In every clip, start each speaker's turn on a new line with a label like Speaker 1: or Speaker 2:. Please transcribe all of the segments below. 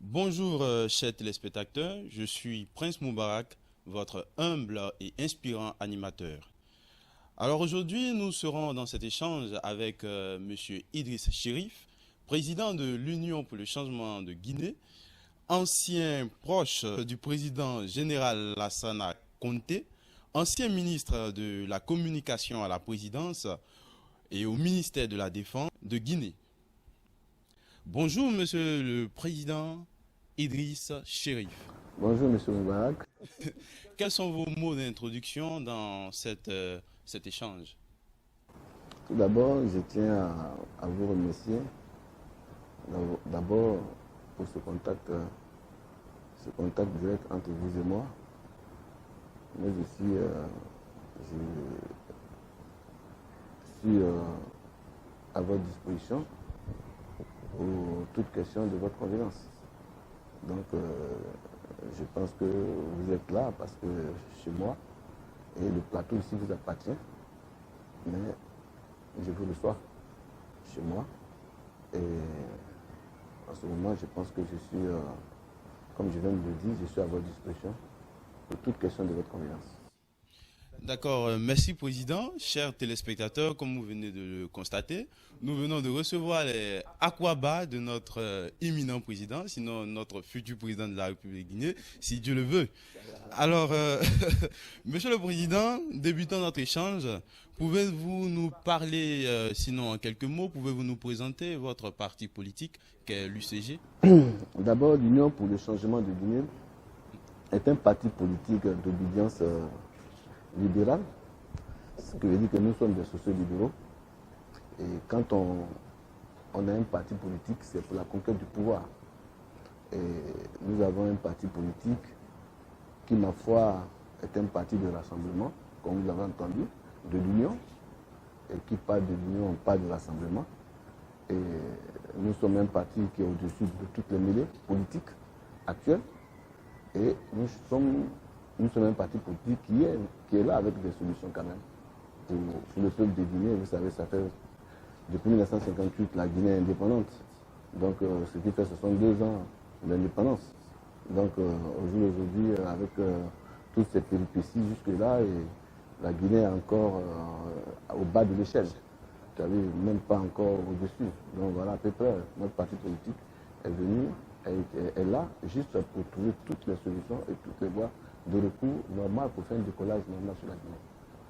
Speaker 1: Bonjour chers téléspectateurs, je suis Prince Moubarak, votre humble et inspirant animateur. Alors aujourd'hui, nous serons dans cet échange avec Monsieur Idriss Chérif, président de l'Union pour le changement de Guinée, ancien proche du président général Lassana Conté, ancien ministre de la communication à la présidence et au ministère de la Défense de Guinée. Bonjour Monsieur le Président Idriss Chérif.
Speaker 2: Bonjour, Monsieur Moubarak.
Speaker 1: Quels sont vos mots d'introduction dans cet échange?
Speaker 2: Tout d'abord, je tiens à vous remercier d'abord pour ce contact direct entre vous et moi, mais aussi je suis à votre disposition pour toute question de votre convenance. Donc, je pense que vous êtes là parce que chez moi, et le plateau ici vous appartient, mais je vous reçois chez moi. Et en ce moment, je pense que je suis, comme je viens de le dire, je suis à votre disposition pour toute question de votre convenance.
Speaker 1: D'accord, merci Président. Chers téléspectateurs, comme vous venez de le constater, nous venons de recevoir les aquabats de notre éminent président, sinon notre futur président de la République de Guinée, si Dieu le veut. Alors, Monsieur le Président, débutant notre échange, pouvez-vous nous parler, sinon en quelques mots, pouvez-vous nous présenter votre parti politique, qu'est l'UCG?
Speaker 2: D'abord, l'Union pour le changement de Guinée est un parti politique d'obédience libérale, ce qui veut dire que nous sommes des sociaux-libéraux. Et quand on a un parti politique, c'est pour la conquête du pouvoir. Et nous avons un parti politique qui, ma foi, est un parti de rassemblement, comme vous l'avez entendu, de l'union. Et qui parle de l'union, on parle de rassemblement. Et nous sommes un parti qui est au-dessus de toutes les mêlées politiques actuelles. Et nous sommes un parti politique qui est là avec des solutions quand même pour le peuple de Guinée. Vous savez, ça fait depuis 1958 la Guinée est indépendante. Donc ce qui fait 62 ans d'indépendance. Donc au jour d'aujourd'hui, avec toutes ces péripéties jusque-là, et la Guinée est encore au bas de l'échelle. Vous savez, même pas encore au-dessus. Donc voilà à peu près, notre parti politique est venu, est là, juste pour trouver toutes les solutions et toutes les voies de recours normal pour faire un décollage normal sur la Guinée.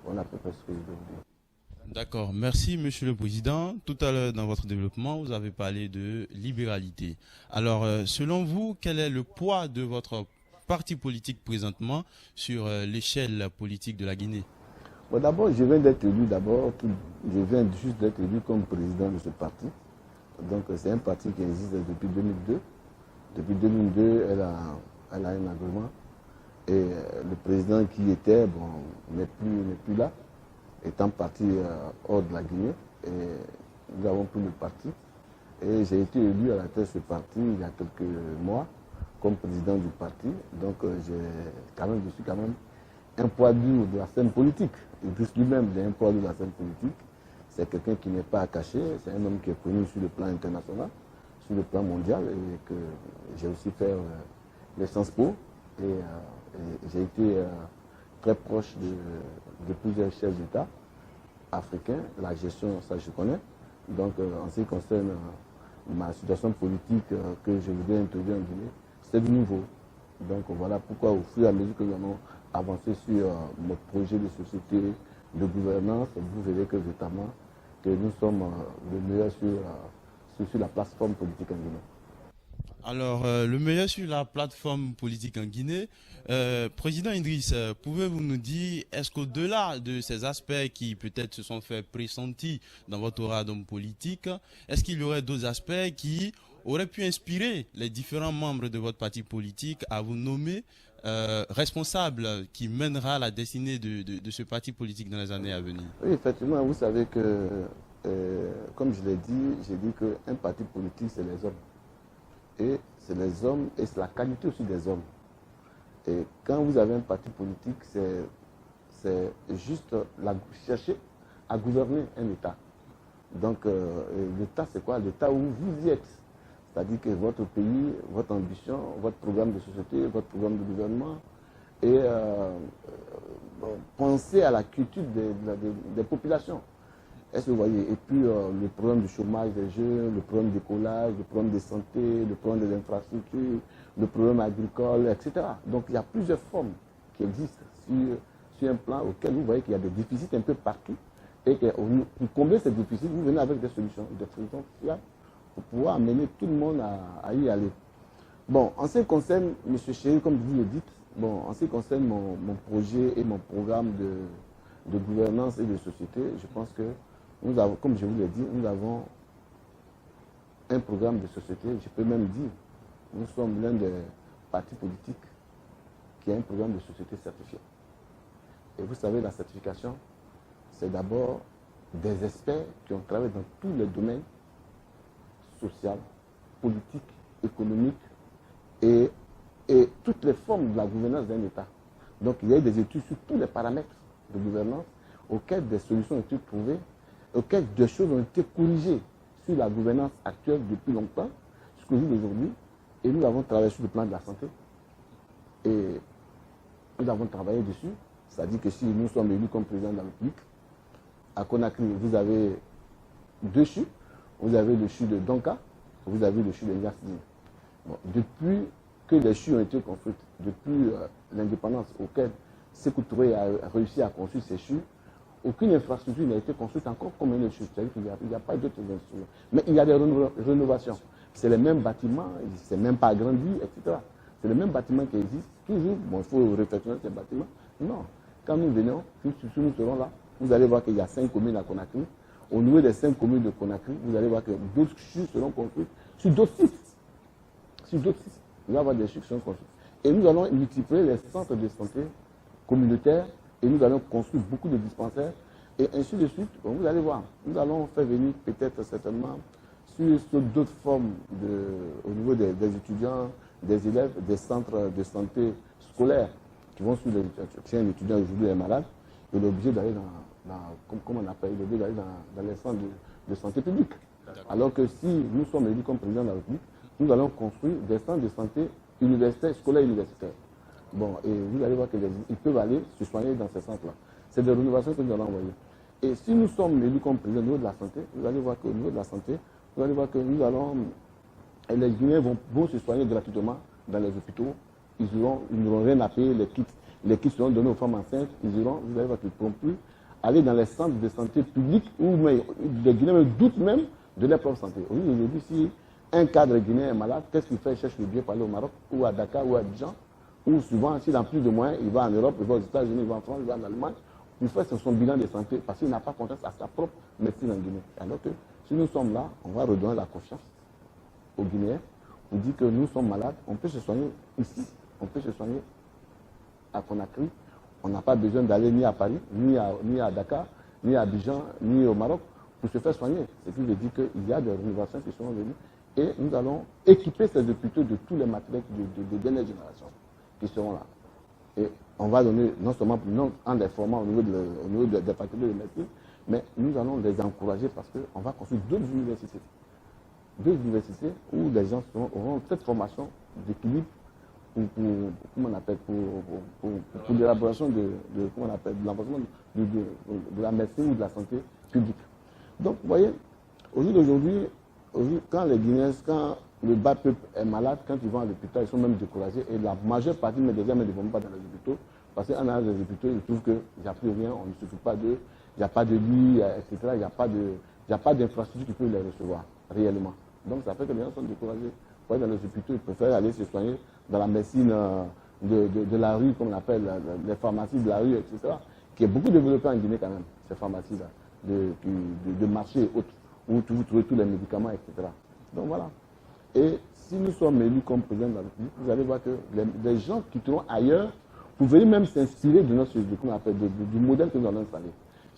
Speaker 2: Voilà à peu près ce que je veux vous dire.
Speaker 1: D'accord, merci Monsieur le Président. Tout à l'heure dans votre développement, vous avez parlé de libéralité. Alors, selon vous, quel est le poids de votre parti politique présentement sur l'échelle politique de la Guinée?
Speaker 2: Bon, d'abord, je viens d'être élu, je viens juste d'être élu comme président de ce parti. Donc c'est un parti qui existe depuis 2002. Depuis 2002, elle a un agrément. Et le président qui était, n'est plus là, étant parti hors de la Guinée. Et nous avons pris le parti. Et j'ai été élu à la tête de ce parti il y a quelques mois comme président du parti. Donc je suis quand même un poids dur de la scène politique. Idriss lui-même est un poids dur de la scène politique. C'est quelqu'un qui n'est pas à cacher. C'est un homme qui est connu sur le plan international, sur le plan mondial. Et que j'ai aussi fait les Sciences Po. Et j'ai été très proche de plusieurs chefs d'État africains. La gestion, ça je connais. Donc en ce qui concerne ma situation politique que je voudrais introduire en Guinée, c'est du nouveau. Donc voilà pourquoi au fur et à mesure que nous allons avancer sur notre projet de société de gouvernance, vous verrez que véritablement que nous sommes le meilleur sur la plateforme politique en Guinée.
Speaker 1: Alors, le meilleur sur la plateforme politique en Guinée, Président Idriss, pouvez-vous nous dire, est-ce qu'au-delà de ces aspects qui peut-être se sont fait pressentir dans votre aura d'homme politique, est-ce qu'il y aurait d'autres aspects qui auraient pu inspirer les différents membres de votre parti politique à vous nommer responsable qui mènera la destinée de ce parti politique dans les années à venir?
Speaker 2: Oui, effectivement, vous savez que, comme je l'ai dit, j'ai dit qu'un parti politique, c'est les hommes. Et c'est les hommes, et c'est la qualité aussi des hommes. Et quand vous avez un parti politique, c'est juste chercher à gouverner un État. Donc l'État, c'est quoi? L'État où vous y êtes. C'est-à-dire que votre pays, votre ambition, votre programme de société, votre programme de gouvernement, et penser à la culture des populations. Est-ce que vous voyez? Et puis le problème du chômage des jeunes, le problème d'écolage, le problème de santé, le problème des infrastructures, le problème agricole, etc. Donc il y a plusieurs formes qui existent sur un plan auquel vous voyez qu'il y a des déficits un peu partout. Et que pour combler ces déficits, vous venez avec des solutions fiables pour pouvoir amener tout le monde à y aller. Bon, en ce qui concerne, M. Chéri, comme vous le dites, bon, en ce qui concerne mon projet et mon programme de gouvernance et de société, je pense que nous avons, comme je vous l'ai dit, nous avons un programme de société, je peux même dire, nous sommes l'un des partis politiques qui a un programme de société certifié. Et vous savez, la certification, c'est d'abord des experts qui ont travaillé dans tous les domaines social, politique, économique et toutes les formes de la gouvernance d'un État. Donc il y a eu des études sur tous les paramètres de gouvernance auxquels des solutions ont été trouvées, auxquelles des choses ont été corrigées sur la gouvernance actuelle depuis longtemps, jusqu'au jour d'aujourd'hui. Et nous avons travaillé sur le plan de la santé. Et nous avons travaillé dessus. C'est-à-dire que si nous sommes élus comme président de la République, à Conakry, vous avez deux CHU. Vous avez le CHU de Donka, vous avez le CHU de Ngasdine. Bon, depuis que les CHU ont été construits, depuis l'indépendance auquel Sékou Touré a réussi à construire ces CHU, aucune infrastructure n'a été construite encore comme un CHU. C'est-à-dire qu'il n'y a pas d'autres instruments. Mais il y a des rénovations. C'est les mêmes bâtiments, c'est même pas agrandi, etc. C'est les mêmes bâtiments qui existent. Toujours, bon, il faut réfectionner ces bâtiments. Non. Quand nous venons, si nous serons là, vous allez voir qu'il y a 5 communes à Conakry. Au niveau des 5 communes de Conakry, vous allez voir que d'autres CHU seront construits sur d'autres sites. Sur d'autres sites. Il va y avoir des CHU qui seront construits. Et nous allons multiplier les centres de santé communautaires et nous allons construire beaucoup de dispensaires et ainsi de suite. Bon, vous allez voir, nous allons faire venir peut-être certainement sur d'autres formes au niveau des étudiants, des élèves, des centres de santé scolaires qui vont suivre les étudiants. Si un étudiant aujourd'hui est malade, il est obligé d'aller comment on appelle, il est obligé d'aller dans les centres de santé publique. Alors que si nous sommes élus comme président de la République, nous allons construire des centres de santé universitaires, scolaires et universitaires. Bon, et vous allez voir qu'ils peuvent aller se soigner dans ces centres-là. C'est des rénovations que nous allons envoyer. Et si nous sommes élus comme président au niveau de la santé, vous allez voir qu'au niveau de la santé, vous allez voir que nous allons, et les Guinéens vont se soigner gratuitement dans les hôpitaux. Ils n'auront rien à payer, les kits seront donnés aux femmes enceintes, vous allez voir qu'ils ne pourront plus aller dans les centres de santé publics où les Guinéens doutent même de leur propre santé. Aujourd'hui, si un cadre guinéen est malade, qu'est-ce qu'il fait? Il cherche le bien pour aller au Maroc, ou à Dakar, ou à Abidjan, ou souvent, s'il n'a plus de moyens, il va en Europe, il va aux États-Unis, il va en France, il va en Allemagne, pour faire son bilan de santé, parce qu'il n'a pas confiance à sa propre médecine en Guinée. Alors que si nous sommes là, on va redonner la confiance aux Guinéens. On dit que nous sommes malades, on peut se soigner ici, on peut se soigner à Conakry. On n'a pas besoin d'aller ni à Paris, ni à Dakar, ni à Abidjan, ni au Maroc pour se faire soigner. Ce qui veut dire qu'il y a des rénovations qui sont venues et nous allons équiper ces hôpitaux de tous les matériels de dernière génération qui seront là. Et on va donner non seulement en les formant au niveau des facultés de médecine, mais nous allons les encourager parce qu'on va construire d'autres universités. D'autres universités où les gens auront cette formation d'équilibre pour l'élaboration de l'enforcement de la médecine ou de la santé publique. Donc, vous voyez, au jour d'aujourd'hui, quand les Guinéens, quand le bas peuple est malade, quand ils vont à l'hôpital, ils sont même découragés. Et la majeure partie des gens ne vont pas dans les hôpitaux. Parce qu'en allant dans les hôpitaux, ils trouvent qu'il n'y a plus rien, on ne suffit pas d'eux, il n'y a pas de lit, etc. Il n'y a pas d'infrastructure qui peut les recevoir réellement. Donc, ça fait que les gens sont découragés. Pour aller dans les hôpitaux, ils préfèrent aller se soigner dans la médecine de la rue, comme on appelle, les pharmacies de la rue, etc., qui est beaucoup développée en Guinée quand même, ces pharmacies-là, de marché et autres, où vous trouvez tous les médicaments, etc. Donc voilà. Et si nous sommes élus comme président de la République, vous allez voir que les gens qui quitteront ailleurs pour venir même s'inspirer de notre société, qu'on appelle du modèle que nous allons installer.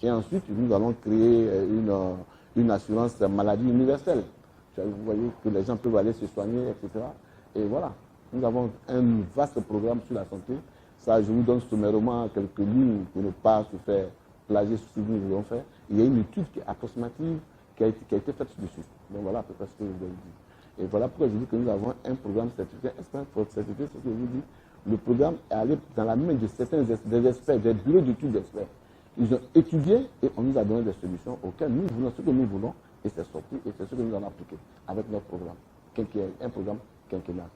Speaker 2: Et ensuite, nous allons créer une assurance maladie universelle. Vous voyez que les gens peuvent aller se soigner, etc. Et voilà. Nous avons un vaste programme sur la santé. Ça, je vous donne sommairement quelques lignes pour ne pas se faire plagier sur ce que nous allons faire. Il y a une étude qui est approximative qui a été faite dessus. Donc voilà à peu près ce que je vous ai dit. Et voilà pourquoi je dis que nous avons un programme certifié. Certifié, c'est ce que je vous dis. Le programme est allé dans la main de certains des experts, des bureaux d'études d'experts. Ils ont étudié et on nous a donné des solutions auxquelles nous voulons, ce que nous voulons, et c'est sorti, et c'est ce que nous allons appliquer avec notre programme, qui est un programme quinquennal.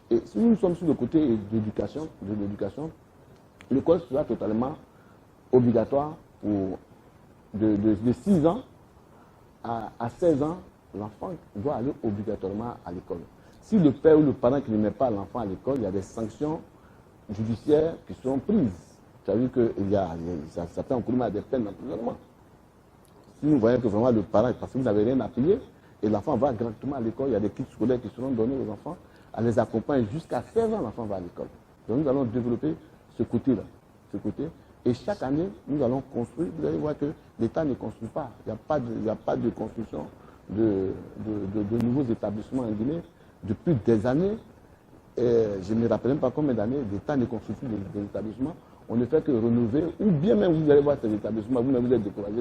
Speaker 2: Et si nous sommes sur le côté de l'éducation, l'école sera totalement obligatoire pour de 6 ans à 16 ans, l'enfant doit aller obligatoirement à l'école. Si le père ou le parent qui ne met pas l'enfant à l'école, il y a des sanctions judiciaires qui seront prises. C'est-à-dire qu'il y a certains encourir des peines d'emprisonnement. Si nous voyons que vraiment le parent, parce que vous n'avez rien à payer, et l'enfant va gratuitement à l'école, il y a des kits scolaires qui seront donnés aux enfants, à les accompagner jusqu'à 16 ans, l'enfant va à l'école. Donc nous allons développer ce côté-là, Et chaque année, nous allons construire. Vous allez voir que l'État ne construit pas. Il n'y a pas de construction de nouveaux établissements en Guinée. Depuis des années, je ne me rappelle même pas combien d'années, l'État ne construit plus des établissements. On ne fait que renouveler, ou bien même vous allez voir ces établissements, vous-même vous êtes découragé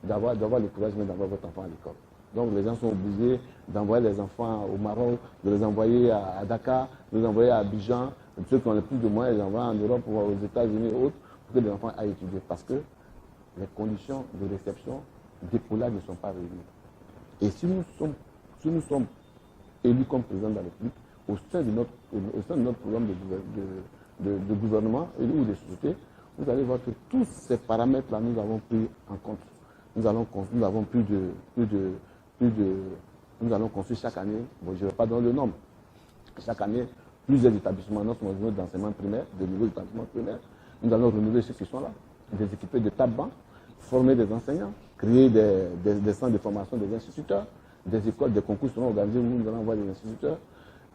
Speaker 2: d'avoir le courage d'avoir votre enfant à l'école. Donc les gens sont obligés d'envoyer les enfants au Maroc, de les envoyer à Dakar, de les envoyer à Abidjan. Ceux qui ont le plus de moyens, les envoyer en Europe ou aux États-Unis et autres, pour que les enfants aillent étudier. Parce que les conditions de réception, d'épaulage ne sont pas réunies. Et si nous sommes élus comme président de la République, au sein de notre programme de gouvernement ou de société, vous allez voir que tous ces paramètres-là, nous avons pris en compte. Nous allons construire chaque année, bon, je ne vais pas donner le nombre, chaque année, plusieurs établissements, notre modèle d'enseignement primaire, de nouveaux établissements primaires. Nous allons renouveler ceux qui sont là, des équipés de tables-bancs, former des enseignants, créer des centres de formation des instituteurs, des écoles, des concours seront organisés où nous allons envoyer des instituteurs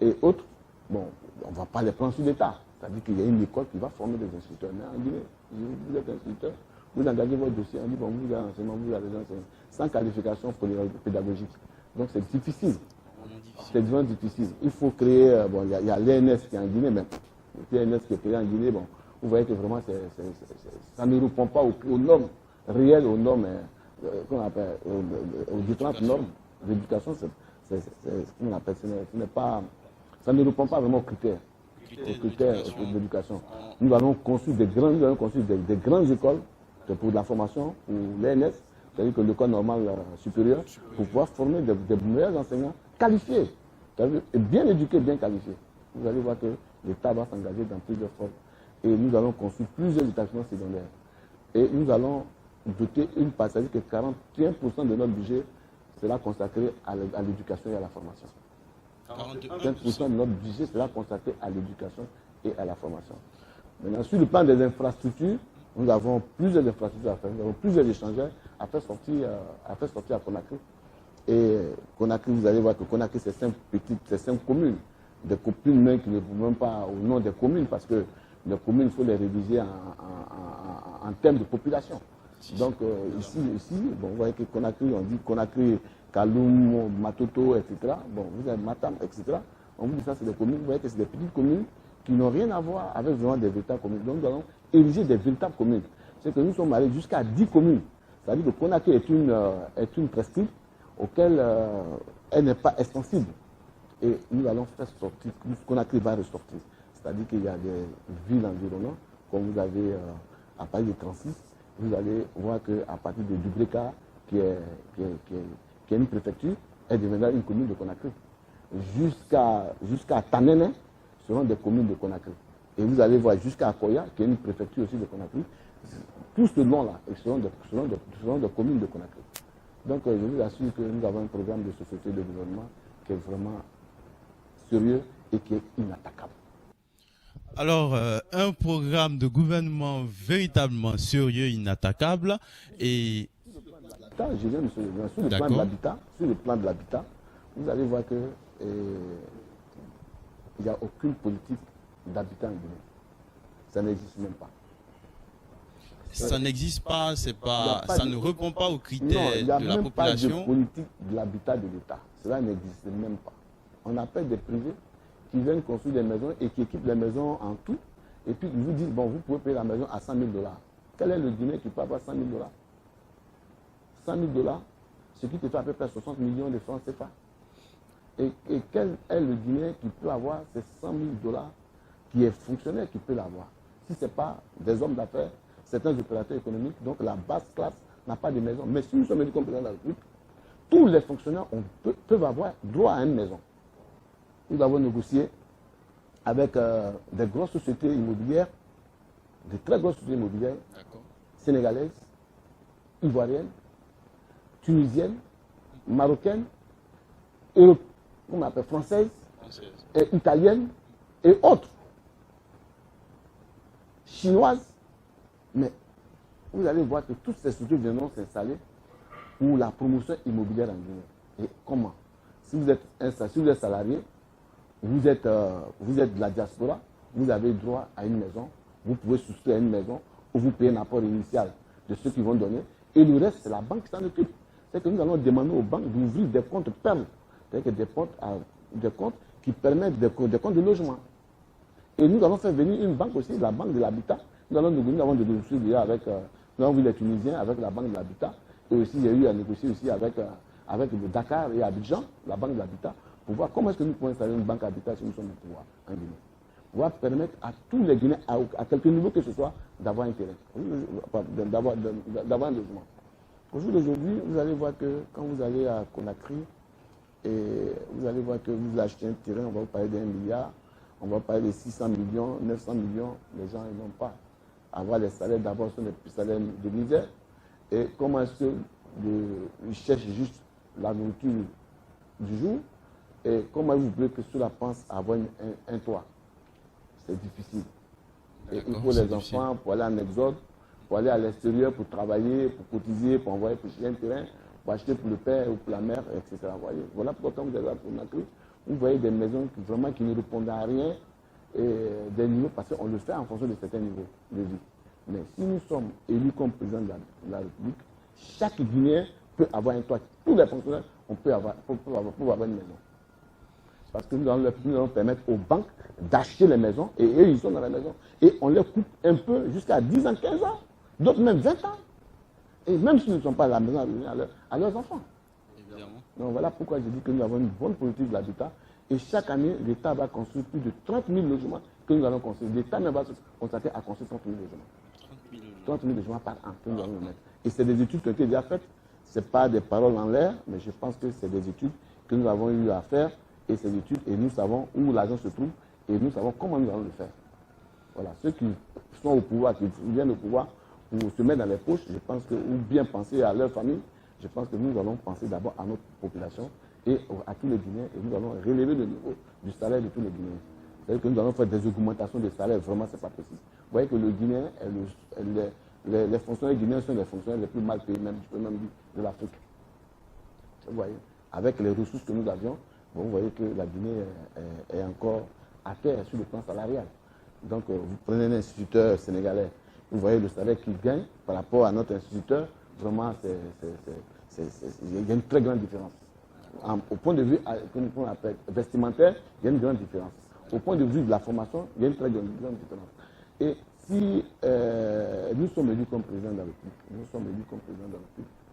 Speaker 2: et autres. Bon, on ne va pas les prendre sur l'État. C'est-à-dire qu'il y a une école qui va former des instituteurs. Mais en Guinée, vous êtes instituteur, vous engagez votre dossier, on dit bon, vous avez l'enseignement, vous avez les enseignants, sans qualification pédagogique. Donc c'est difficile. C'est vraiment difficile. Il faut créer, bon, il y a l'ENS qui est en Guinée, mais l'ENS qui est créé en Guinée, bon, vous voyez que vraiment ça ne répond pas aux normes réelles, aux normes qu'on appelle, aux différentes normes d'éducation. Ce qu'on appelle, ça ne répond pas vraiment aux critères de l'éducation. Nous allons construire des grandes écoles pour la formation, pour l'ENS, c'est-à-dire que l'école normale supérieure, pour pouvoir former des meilleurs enseignants qualifiés, et bien éduqués, bien qualifiés. Vous allez voir que l'État va s'engager dans plusieurs formes. Et nous allons construire plusieurs établissements secondaires. Et nous allons doter une partie, c'est-à-dire que 41% de notre budget sera consacré à l'éducation et à la formation. 41% de notre budget sera consacré à l'éducation et à la formation. Maintenant, sur le plan des infrastructures, nous avons plusieurs infrastructures à faire, nous avons plusieurs échangeurs à faire sortir à Conakry. Et Conakry, vous allez voir que Conakry, c'est 5 communes. Des communes qui ne vont même pas au nom des communes, parce que les communes, il faut les réviser en termes de population. Donc ici bon, vous voyez que Conakry, on dit Conakry, Kaloum, Matoto, etc. Bon, vous avez Matam, etc. On vous dit ça, c'est des communes. Vous voyez que c'est des petites communes qui n'ont rien à voir avec vraiment des véritables communes. Donc nous allons ériger des véritables communes. C'est que nous sommes allés jusqu'à 10 communes. C'est-à-dire que Conakry est une presqu'île auquel elle n'est pas extensible. Et nous allons faire sortir, Conakry va ressortir. C'est-à-dire qu'il y a des villes environnantes, comme vous avez à Paris de 36, vous allez voir qu'à partir de Dubreka, qui est une préfecture, elle deviendra une commune de Conakry. Jusqu'à Tanene seront des communes de Conakry. Et vous allez voir jusqu'à Akoya, qui est une préfecture aussi de Conakry. Tout ce long-là seront des communes de Conakry. Donc je vous assure que nous avons un programme de société de gouvernement qui est vraiment sérieux et qui est inattaquable.
Speaker 1: Alors, un programme de gouvernement véritablement sérieux, inattaquable et...
Speaker 2: Je viens sur le plan de l'habitat, vous allez voir que il n'y a aucune politique d'habitat en Guinée. Ça n'existe même pas.
Speaker 1: Ça n'existe pas, ça ne répond pas aux critères de la population.
Speaker 2: Il n'y a même pas de politique de l'habitat de l'État. Cela n'existe même pas. On appelle des privés qui viennent construire des maisons et qui équipent les maisons en tout. Et puis ils vous disent, bon, vous pouvez payer la maison à 100 000 $. Quel est le Guinéen qui peut avoir 100 000 $? 100 000 $, ce qui te fait à peu près 60 millions de francs CFA. Et quel est le Guinéen qui peut avoir ces 100 000 $, qui est fonctionnaire, qui peut l'avoir? Si ce n'est pas des hommes d'affaires, certains opérateurs économiques, donc la basse classe n'a pas de maison. Mais si nous sommes élus comme président de la République, tous les fonctionnaires peuvent avoir droit à une maison. Nous avons négocié avec des grosses sociétés immobilières, de très grosses sociétés immobilières, sénégalaises, ivoiriennes, tunisiennes, marocaines, on appelle françaises, et italiennes et autres, chinoises. Mais vous allez voir que toutes ces structures viendront s'installer pour la promotion immobilière en Guinée. Et comment? Si vous êtes salarié, vous êtes de la diaspora, vous avez droit à une maison, vous pouvez souscrire à une maison où vous payez un apport initial de ceux qui vont donner, et le reste, c'est la banque qui s'en occupe. C'est que nous allons demander aux banques d'ouvrir des comptes perles, c'est-à-dire des comptes qui permettent des comptes de logement. Et nous allons faire venir une banque aussi, la banque de l'habitat. Nous avons des négociations avec nous avons vu les Tunisiens avec la banque de l'habitat. Et aussi, il y a eu à négocier aussi avec le Dakar et Abidjan, la banque de l'habitat, pour voir comment est-ce que nous pouvons installer une banque habitat si nous sommes au pouvoir en Guinée. On va permettre à tous les Guinéens, à quelque niveau que ce soit, d'avoir un terrain, d'avoir un logement. Aujourd'hui, vous allez voir que quand vous allez à Conakry, et vous allez voir que vous achetez un terrain, on va vous parler d'1 milliard, on va parler de 600 millions, 900 millions, les gens ils n'ont pas. Avoir les salaires d'abord sont des salaires de misère. Et comment est-ce qu'ils cherchent juste la nourriture du jour? Et comment vous voulez que cela pense à avoir un toit? C'est difficile. Et il faut les enfants pour aller en exode, pour aller à l'extérieur, pour travailler, pour cotiser, pour envoyer pour acheter un terrain, pour acheter pour le père ou pour la mère, etc. Voilà pourquoi quand vous allez à Conakry, vous voyez des maisons qui ne répondent à rien, et des niveaux, parce qu'on le fait en fonction de certains niveaux de vie. Mais si nous sommes élus comme président de la République, chaque Guinéen peut avoir un toit. Tous les fonctionnaires, on peut avoir une maison. Parce que nous allons permettre aux banques d'acheter les maisons, et eux, ils sont dans la maison. Et on les coupe un peu jusqu'à 10 ans, 15 ans, d'autres même 20 ans. Et même s'ils ne sont pas à la maison, à leurs enfants. Évidemment. Donc voilà pourquoi je dis que nous avons une bonne politique de l'habitat. Et chaque année, l'État va construire plus de 30 000 logements que nous allons construire. L'État même va se consacrer à construire 30 000 logements. 30 000 logements par an que nous allons mettre. Et c'est des études qui ont été déjà faites. Ce n'est pas des paroles en l'air, mais je pense que c'est des études que nous avons eu à faire. Et ces études, et nous savons où l'argent se trouve, et nous savons comment nous allons le faire. Voilà. Ceux qui sont au pouvoir, qui viennent au pouvoir pour se mettre dans les poches, je pense que, ou bien penser à leur famille, je pense que nous allons penser d'abord à notre population et à tous les Guinéens, et nous allons relever le niveau du salaire de tous les Guinéens. C'est-à-dire que nous allons faire des augmentations de salaire, vraiment, ce n'est pas possible. Vous voyez que le Guinéen, les fonctionnaires guinéens sont les fonctionnaires les plus mal payés, même, je peux même dire, de l'Afrique. Vous voyez, avec les ressources que nous avions, vous voyez que la Guinée est encore à terre sur le plan salarial. Donc, vous prenez un instituteur sénégalais, vous voyez le salaire qu'il gagne par rapport à notre instituteur, vraiment, il y a une très grande différence. Au point de vue qu'on appelle vestimentaire, il y a une grande différence. Au point de vue de la formation, il y a une très grande différence. Et si nous sommes élus comme président de la République,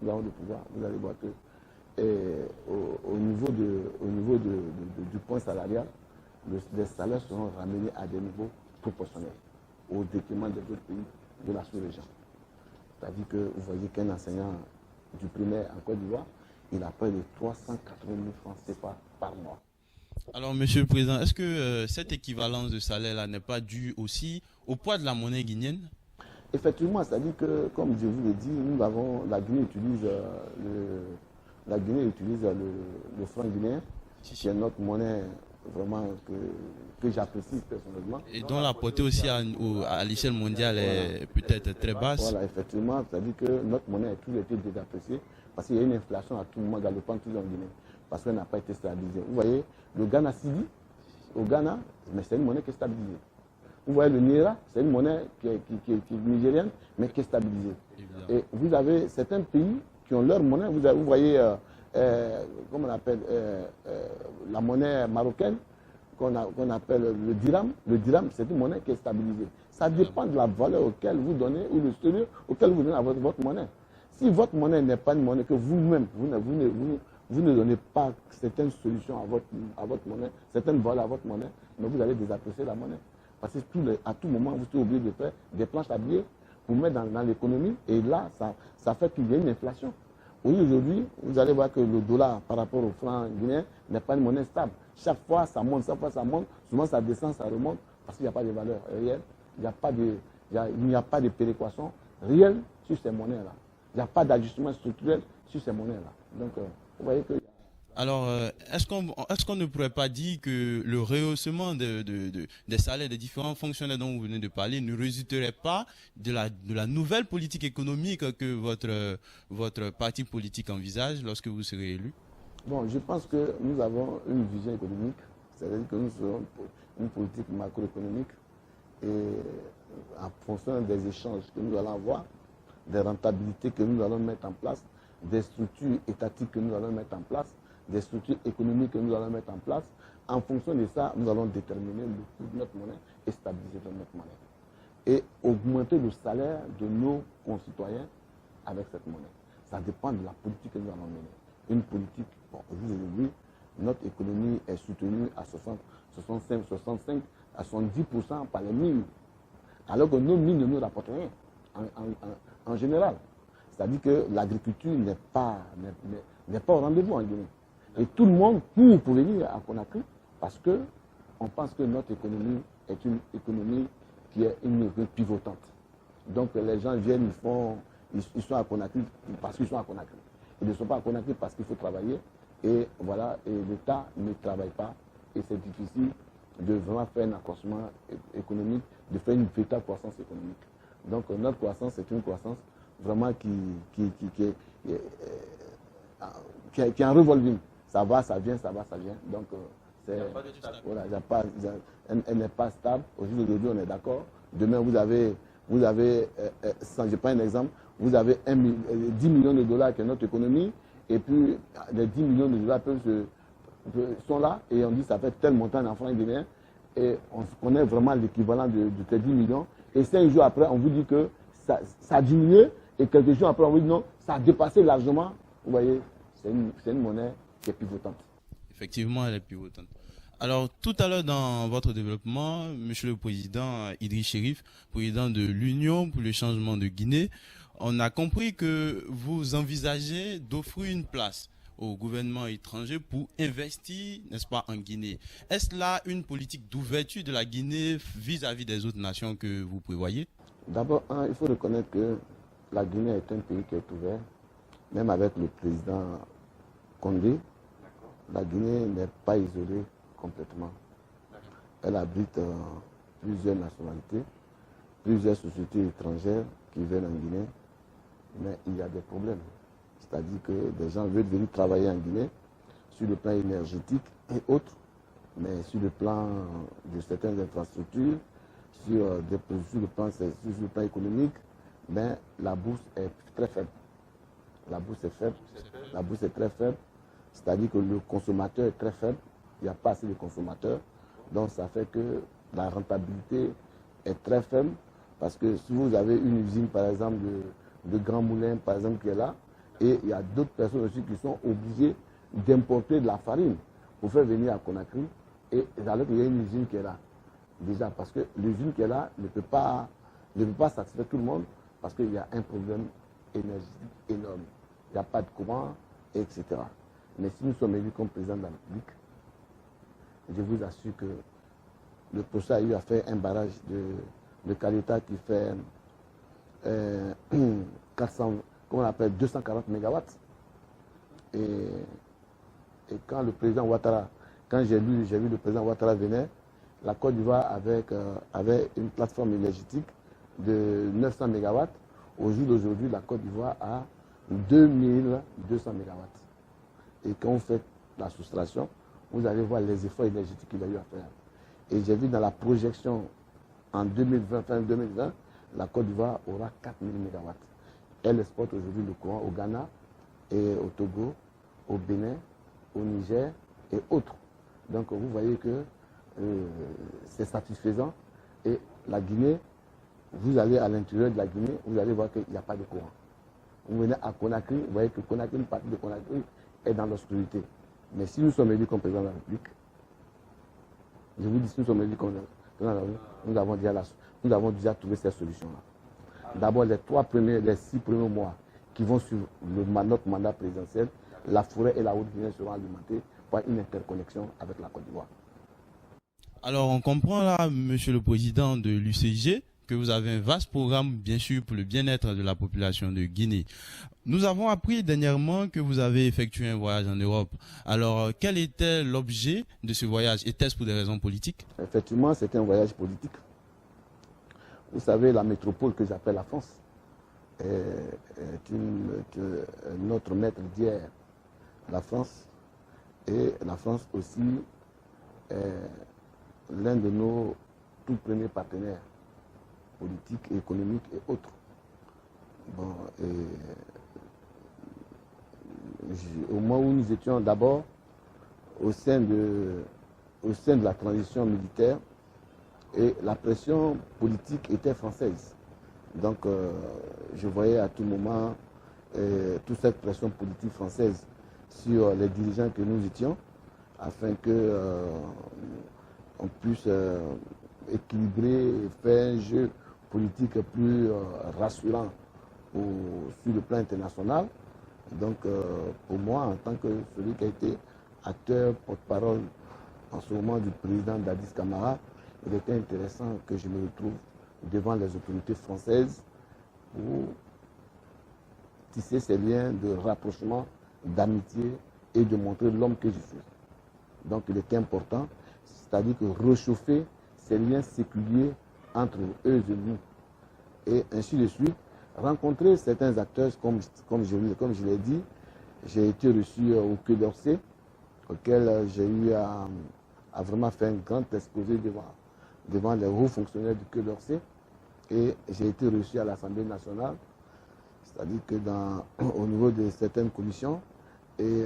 Speaker 2: nous avons le pouvoir, vous allez voir que au niveau du point salarial, les salaires seront ramenés à des niveaux proportionnels au détriment des autres pays de la sous-région. C'est-à-dire que vous voyez qu'un enseignant du primaire en Côte d'Ivoire, il a près de 380 000 francs CFA par mois.
Speaker 1: Alors, Monsieur le Président, est-ce que cette équivalence de salaire-là n'est pas due aussi au poids de la monnaie guinéenne?
Speaker 2: Effectivement, c'est-à-dire que, comme je vous l'ai dit, la Guinée utilise le franc guinéen, qui est notre monnaie vraiment que j'apprécie personnellement.
Speaker 1: Et dont la portée aussi à l'échelle mondiale est peut-être très basse.
Speaker 2: Voilà, effectivement, c'est-à-dire que notre monnaie a toujours été désappréciée parce qu'il y a une inflation à tout moment galopante toujours en Guinée, parce qu'elle n'a pas été stabilisée. Vous voyez, le Ghana Cedi, au Ghana, mais c'est une monnaie qui est stabilisée. Vous voyez, le Naira, c'est une monnaie qui est nigérienne, mais qui est stabilisée. Évidemment. Et vous avez certains pays qui ont leur monnaie. Vous voyez, comment on appelle, la monnaie marocaine, qu'on appelle le dirham. Le dirham, c'est une monnaie qui est stabilisée. Ça dépend de la valeur auquel vous donnez, ou le sérieux auquel vous donnez à votre monnaie. Si votre monnaie n'est pas une monnaie que vous-même, vous ne donnez pas certaines solutions à votre monnaie, certaines valeurs à votre monnaie, mais vous allez désapprécier la monnaie. Parce que à tout moment, vous êtes obligé de faire des planches à billets pour mettre dans l'économie. Et là, ça fait qu'il y a une inflation. Aujourd'hui, vous allez voir que le dollar par rapport au franc guinéen n'est pas une monnaie stable. Chaque fois, ça monte, souvent ça descend, ça remonte, parce qu'il n'y a pas de valeur réelle, il n'y a pas de péréquation réelle sur ces monnaies-là. Il n'y a pas d'ajustement structurel sur ces monnaies-là. Donc, vous voyez que...
Speaker 1: Alors, est-ce qu'on ne pourrait pas dire que le rehaussement des salaires des différents fonctionnaires dont vous venez de parler ne résulterait pas de la nouvelle politique économique que votre parti politique envisage lorsque vous serez élu?
Speaker 2: Bon, je pense que nous avons une vision économique, c'est-à-dire que nous serons une politique macroéconomique et en fonction des échanges que nous allons avoir, des rentabilités que nous allons mettre en place, des structures étatiques que nous allons mettre en place, des structures économiques que nous allons mettre en place. En fonction de ça, nous allons déterminer le coût de notre monnaie et stabiliser notre monnaie. Et augmenter le salaire de nos concitoyens avec cette monnaie. Ça dépend de la politique que nous allons mener. Une politique, bon, aujourd'hui, notre économie est soutenue à 65 à 70% par les mines. Alors que nos mines ne nous rapportent rien en général. C'est-à-dire que l'agriculture n'est pas au rendez-vous en Guinée. Et tout le monde court pour venir à Conakry parce qu'on pense que notre économie est une économie qui est une économie pivotante. Donc les gens viennent, ils sont à Conakry parce qu'ils sont à Conakry. Ils ne sont pas à Conakry parce qu'il faut travailler. Et voilà, et l'État ne travaille pas. Et c'est difficile de vraiment faire un accroissement économique, de faire une véritable croissance économique. Donc notre croissance est une croissance vraiment qui est en revolving. Ça va, ça vient, ça va, ça vient. Donc, voilà, elle n'est pas stable. Aujourd'hui, on est d'accord. Demain, vous avez je prends un exemple, vous avez 10 millions de dollars qui est notre économie, et puis les 10 millions de dollars sont là, et on dit ça fait tel montant en francs guinéens, et on connaît vraiment l'équivalent de ces 10 millions. Et 5 jours après, on vous dit que ça a diminué, et quelques jours après, on vous dit non, ça a dépassé largement. Vous voyez, c'est une monnaie qui est pivotante.
Speaker 1: Effectivement, elle est pivotante. Alors, tout à l'heure dans votre développement, Monsieur le Président Idriss Chérif, président de l'Union pour le changement de Guinée, on a compris que vous envisagez d'offrir une place au gouvernement étranger pour investir, n'est-ce pas, en Guinée. Est-ce là une politique d'ouverture de la Guinée vis-à-vis des autres nations que vous prévoyez?
Speaker 2: D'abord, il faut reconnaître que la Guinée est un pays qui est ouvert, même avec le président Condé. La Guinée n'est pas isolée complètement. Elle abrite plusieurs nationalités, plusieurs sociétés étrangères qui viennent en Guinée, mais il y a des problèmes. C'est-à-dire que des gens veulent venir travailler en Guinée sur le plan énergétique et autres, mais sur le plan de certaines infrastructures, sur le plan économique, mais la bourse est très faible. La bourse est faible, la bourse est très faible, c'est-à-dire que le consommateur est très faible, il n'y a pas assez de consommateurs, donc ça fait que la rentabilité est très faible, parce que si vous avez une usine, par exemple, de Grand Moulin, par exemple, qui est là, et il y a d'autres personnes aussi qui sont obligées d'importer de la farine pour faire venir à Conakry, et alors qu'il y a une usine qui est là, déjà, parce que l'usine qui est là ne peut pas satisfaire tout le monde, parce qu'il y a un problème énergétique énorme. Il n'y a pas de courant, etc. Mais si nous sommes élus comme président de la République, je vous assure que le projet a eu à faire un barrage de Caleta qui fait 240 mégawatts. Et quand le président Ouattara, quand j'ai vu le président Ouattara venir, la Côte d'Ivoire avait une plateforme énergétique de 900 mégawatts. Au jour d'aujourd'hui, la Côte d'Ivoire a 2200 mégawatts. Et quand on fait la soustraction, vous allez voir les efforts énergétiques qu'il a eu à faire. Et j'ai vu dans la projection en 2020, fin 2020, la Côte d'Ivoire aura 4000 mégawatts. Elle exporte aujourd'hui le courant au Ghana et au Togo, au Bénin, au Niger et autres. Donc vous voyez que c'est satisfaisant. Et la Guinée, vous allez à l'intérieur de la Guinée, vous allez voir qu'il n'y a pas de courant. Vous venez à Conakry, vous voyez que Conakry, une partie de Conakry est dans l'obscurité. Mais si nous sommes élus comme président de la République, je vous dis, si nous sommes élus comme président de la République, nous avons déjà trouvé cette solution-là. D'abord, les 6 premiers mois qui vont sur notre mandat présidentiel, la forêt et la Haute-Guinée seront alimentées par une interconnexion avec la Côte d'Ivoire.
Speaker 1: Alors, on comprend là, Monsieur le Président de l'UCG, que vous avez un vaste programme, bien sûr, pour le bien-être de la population de Guinée. Nous avons appris dernièrement que vous avez effectué un voyage en Europe. Alors, quel était l'objet de ce voyage? Était-ce pour des raisons politiques?
Speaker 2: Effectivement, c'était un voyage politique. Vous savez, la métropole que j'appelle la France est notre maître d'hier, la France. Et la France aussi est l'un de nos tout premiers partenaires politiques, économiques et autres. Bon, au moment où nous étions d'abord au sein de la transition militaire, et la pression politique était française. Donc je voyais à tout moment toute cette pression politique française sur les dirigeants que nous étions, afin que on puisse équilibrer et faire un jeu politique plus rassurant sur le plan international. Donc pour moi, en tant que celui qui a été acteur, porte-parole en ce moment du président Dadis Camara, il était intéressant que je me retrouve devant les autorités françaises pour tisser ces liens de rapprochement, d'amitié et de montrer l'homme que je suis. Donc il était important, c'est-à-dire que réchauffer ces liens séculiers entre eux et nous. Et ainsi de suite, rencontrer certains acteurs, comme je l'ai dit, j'ai été reçu au Quai d'Orsay, auquel j'ai eu à vraiment faire un grand exposé devant les hauts fonctionnaires du Quai d'Orsay. Et j'ai été reçu à l'Assemblée nationale, c'est-à-dire que au niveau de certaines commissions et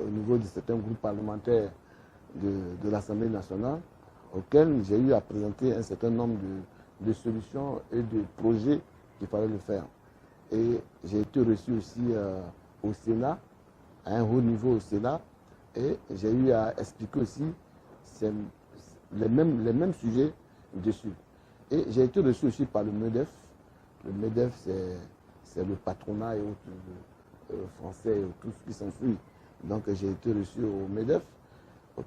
Speaker 2: au niveau de certains groupes parlementaires de l'Assemblée nationale, auxquels j'ai eu à présenter un certain nombre de solutions et de projets qu'il fallait le faire. Et j'ai été reçu aussi au Sénat, à un haut niveau au Sénat, et j'ai eu à expliquer aussi les mêmes sujets dessus. Et j'ai été reçu aussi par le MEDEF. Le MEDEF, c'est le patronat et autres français, tout ce qui s'ensuit. Donc j'ai été reçu au MEDEF,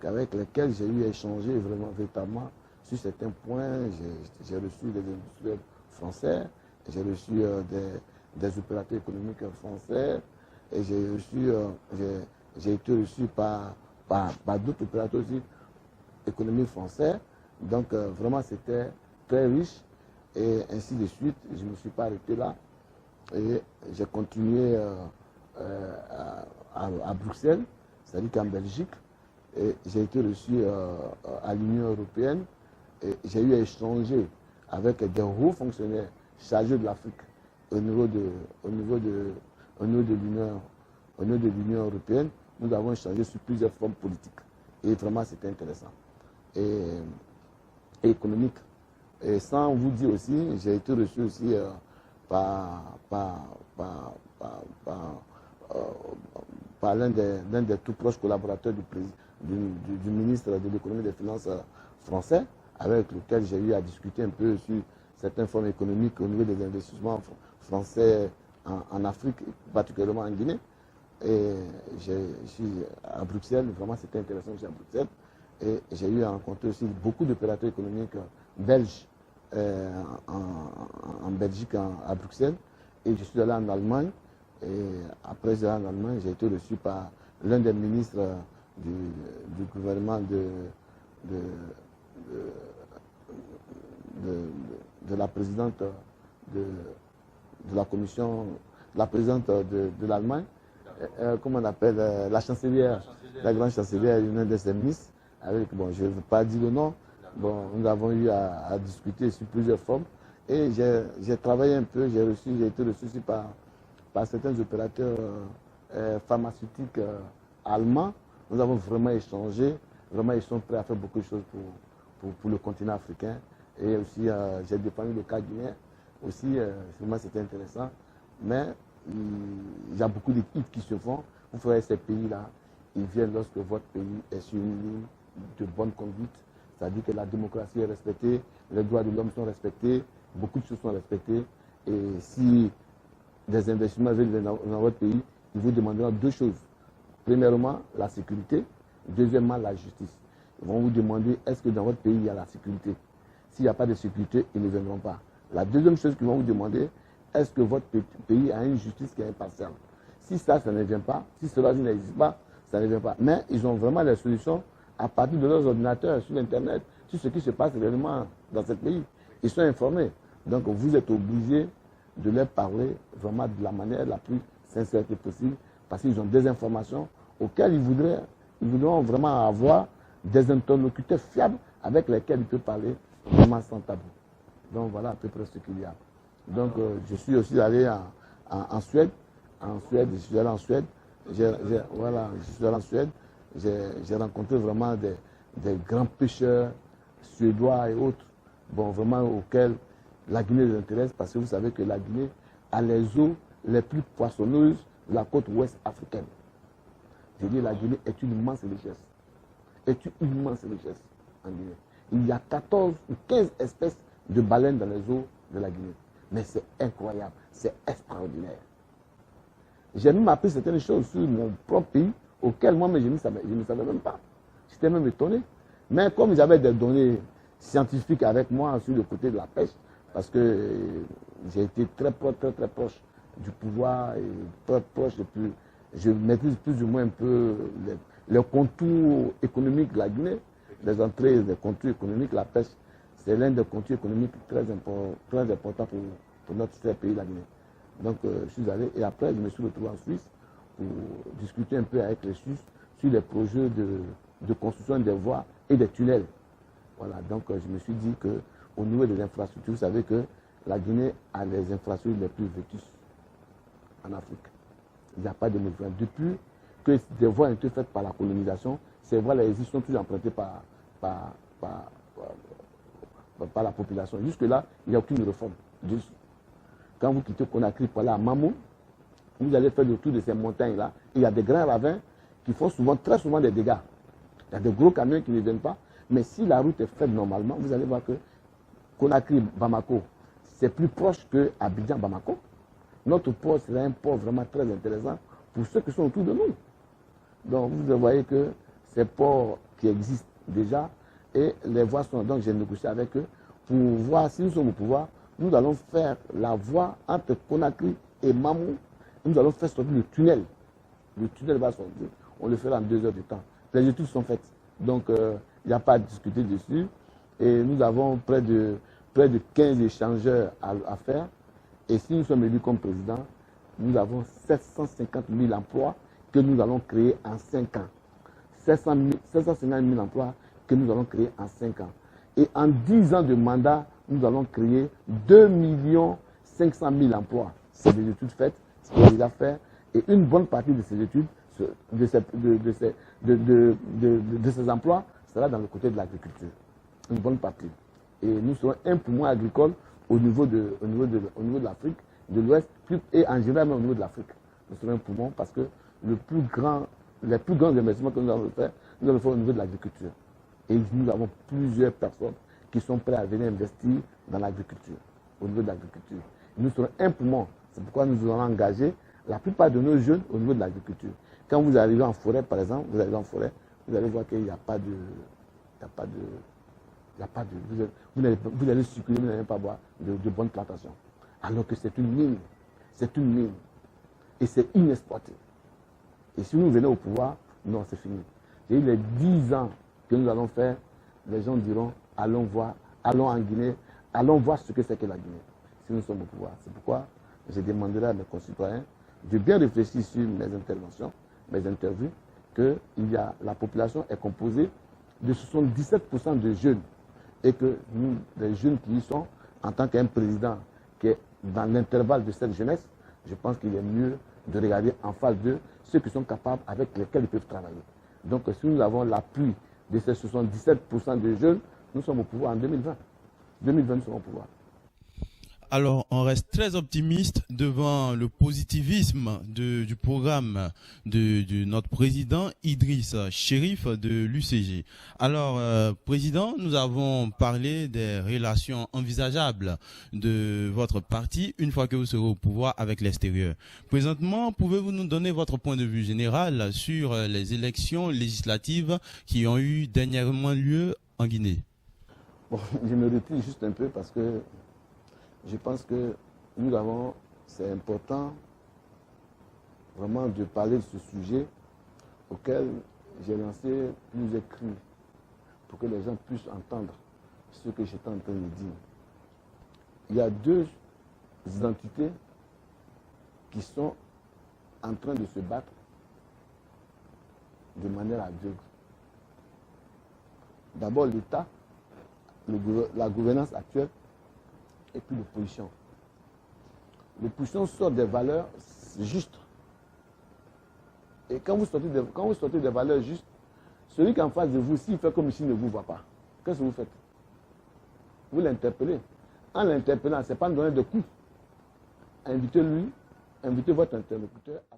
Speaker 2: avec lesquels j'ai eu à échanger vraiment véritablement sur certains points. J'ai reçu des industriels français, j'ai reçu des opérateurs économiques français, et j'ai été reçu par d'autres opérateurs aussi économiques français. Donc vraiment c'était très riche, et ainsi de suite. Je ne me suis pas arrêté là, et j'ai continué à Bruxelles, c'est-à-dire qu'en Belgique, et j'ai été reçu à l'Union européenne, et j'ai eu à échanger avec des hauts fonctionnaires chargés de l'Afrique au niveau de l'Union européenne. Nous avons échangé sur plusieurs formes politiques, et vraiment c'était intéressant et économique. Et sans vous dire aussi, j'ai été reçu aussi par l'un des tout proches collaborateurs du ministre de l'économie et des finances français, avec lequel j'ai eu à discuter un peu sur certaines formes économiques au niveau des investissements français en Afrique, particulièrement en Guinée. Et je suis à Bruxelles, vraiment c'était intéressant, je suis à Bruxelles. Et j'ai eu à rencontrer aussi beaucoup d'opérateurs économiques belges en Belgique, à Bruxelles. Et je suis allé en Allemagne. Et après être allé en Allemagne, j'ai été reçu par l'un des ministres du gouvernement de la présidente de la commission, la présidente de l'Allemagne, comment on appelle, la chancelière, la grande chancelière, l'un de ses ministres, avec, bon, je ne veux pas dire le nom, bon, nous avons eu à discuter sur plusieurs formes, et j'ai travaillé un peu, j'ai été reçu aussi par certains opérateurs pharmaceutiques allemands. Nous avons vraiment échangé, vraiment ils sont prêts à faire beaucoup de choses pour le continent africain, et aussi j'ai défendu le cas guinéen, aussi, vraiment c'était intéressant, mais il y a beaucoup d'études qui se font Vous ferez ces pays-là, ils viennent lorsque votre pays est sur une ligne de bonne conduite, c'est-à-dire que la démocratie est respectée, les droits de l'homme sont respectés, beaucoup de choses sont respectées. Et si des investissements viennent dans votre pays, ils vous demanderont deux choses. Premièrement, la sécurité. Deuxièmement, la justice. Ils vont vous demander, est-ce que dans votre pays, il y a la sécurité? S'il n'y a pas de sécurité, ils ne viendront pas. La deuxième chose qu'ils vont vous demander, est-ce que votre pays a une justice qui est impartiale? Si ça ne vient pas, si cela n'existe pas, ça ne vient pas. Mais ils ont vraiment les solutions à partir de leurs ordinateurs, sur Internet, sur ce qui se passe réellement dans ce pays. Ils sont informés. Donc vous êtes obligés de leur parler vraiment de la manière la plus sincère possible, parce qu'ils ont des informations auxquelles ils voudront vraiment avoir des interlocuteurs fiables avec lesquels ils peuvent parler vraiment sans tabou. Donc voilà à peu près ce qu'il y a. Donc je suis aussi allé en Suède. Je suis allé en Suède. J'ai rencontré vraiment des grands pêcheurs suédois et autres, bon, vraiment auxquels la Guinée les intéresse, parce que vous savez que la Guinée a les eaux les plus poissonneuses de la côte ouest africaine. Je dis, la Guinée est une immense richesse. En Guinée. Il y a 14 ou 15 espèces de baleines dans les eaux de la Guinée. Mais c'est incroyable, c'est extraordinaire. J'ai même appris certaines choses sur mon propre pays, auxquelles moi-même je ne savais même pas. J'étais même étonné. Mais comme j'avais des données scientifiques avec moi sur le côté de la pêche, parce que j'ai été très proche du pouvoir, et très proche, je maîtrise plus ou moins un peu les contours économiques de la Guinée, les entrées des contours économiques, la pêche, c'est l'un des contours économiques très importants pour notre cher pays, la Guinée. Donc je suis allé, et après je me suis retrouvé en Suisse pour discuter un peu avec les Suisses sur les projets de construction des voies et des tunnels. Voilà, donc je me suis dit qu'au niveau des infrastructures, vous savez que la Guinée a les infrastructures les plus vétustes en Afrique. Il n'y a pas de mouvement. Depuis que des voies ont été faites par la colonisation, ces voies-là sont toujours empruntées par la population. Jusque-là, il n'y a aucune réforme. Quand vous quittez Conakry pour aller à Mamou, vous allez faire le tour de ces montagnes-là. Il y a des grands ravins qui font très souvent des dégâts. Il y a des gros camions qui ne viennent pas. Mais si la route est faite normalement, vous allez voir que Conakry-Bamako, c'est plus proche que Abidjan-Bamako. Notre port serait un port vraiment très intéressant pour ceux qui sont autour de nous. Donc vous voyez que ces ports qui existent déjà, et les voies sont... Donc j'ai négocié avec eux pour voir si nous sommes au pouvoir. Nous allons faire la voie entre Conakry et Mamou. Nous allons faire sortir le tunnel. Le tunnel va sortir. On le fera en 2 heures de temps. Les études sont faites. Donc, il n'y a pas à discuter dessus. Et nous avons près de 15 échangeurs à faire. Et si nous sommes élus comme président, nous avons 750 000 emplois que nous allons créer en 5 ans. 750 000 emplois que nous allons créer en 5 ans. Et en 10 ans de mandat, nous allons créer 2 500 000 emplois. C'est des études faites, c'est déjà fait. Et une bonne partie de ces études, de ces emplois, sera dans le côté de l'agriculture. Une bonne partie. Et nous serons un poumon agricole au niveau de l'Afrique, de l'Ouest, et en général même au niveau de l'Afrique. Nous serons un poumon parce que les plus grands investissements que nous allons faire au niveau de l'agriculture. Et nous avons plusieurs personnes qui sont prêtes à venir investir dans l'agriculture, au niveau de l'agriculture. Nous serons un poumon. C'est pourquoi nous allons engager la plupart de nos jeunes au niveau de l'agriculture. Quand vous arrivez en forêt, par exemple, vous allez voir qu'il n'y a pas de... Vous allez circuler, vous n'allez pas voir de bonnes plantations. Alors que c'est une mine. C'est une mine. Et c'est inexploité. Et si nous venons au pouvoir, non, c'est fini. Et les 10 ans que nous allons faire, les gens diront, allons en Guinée, allons voir ce que c'est que la Guinée, si nous sommes au pouvoir. C'est pourquoi je demanderai à mes concitoyens de bien réfléchir sur mes interventions, mes interviews, que la population est composée de 77% de jeunes, et que nous, les jeunes qui y sont, en tant qu'un président qui est dans l'intervalle de cette jeunesse, je pense qu'il est mieux de regarder en face d'eux ceux qui sont capables, avec lesquels ils peuvent travailler. Donc si nous avons l'appui de ces 77% de jeunes, nous sommes au pouvoir en 2020. 2020, nous sommes au pouvoir.
Speaker 1: Alors, on reste très optimiste devant le positivisme du programme de notre président Idriss Chérif de l'UCG. Alors, président, nous avons parlé des relations envisageables de votre parti une fois que vous serez au pouvoir avec l'extérieur. Présentement, pouvez-vous nous donner votre point de vue général sur les élections législatives qui ont eu dernièrement lieu en Guinée?
Speaker 2: Bon, je me retire juste un peu parce que je pense que c'est important vraiment de parler de ce sujet auquel j'ai lancé plusieurs cris pour que les gens puissent entendre ce que j'étais en train de dire. Il y a deux identités qui sont en train de se battre de manière aveugle. D'abord l'État, la gouvernance actuelle, et puis l'opposition. L'opposition sort des valeurs justes. Et quand vous sortez des valeurs justes, celui qui est en face de vous, s'il fait comme s'il ne vous voit pas, qu'est-ce que vous faites? Vous l'interpellez. En l'interpellant, ce n'est pas de donner de coups. Invitez votre interlocuteur à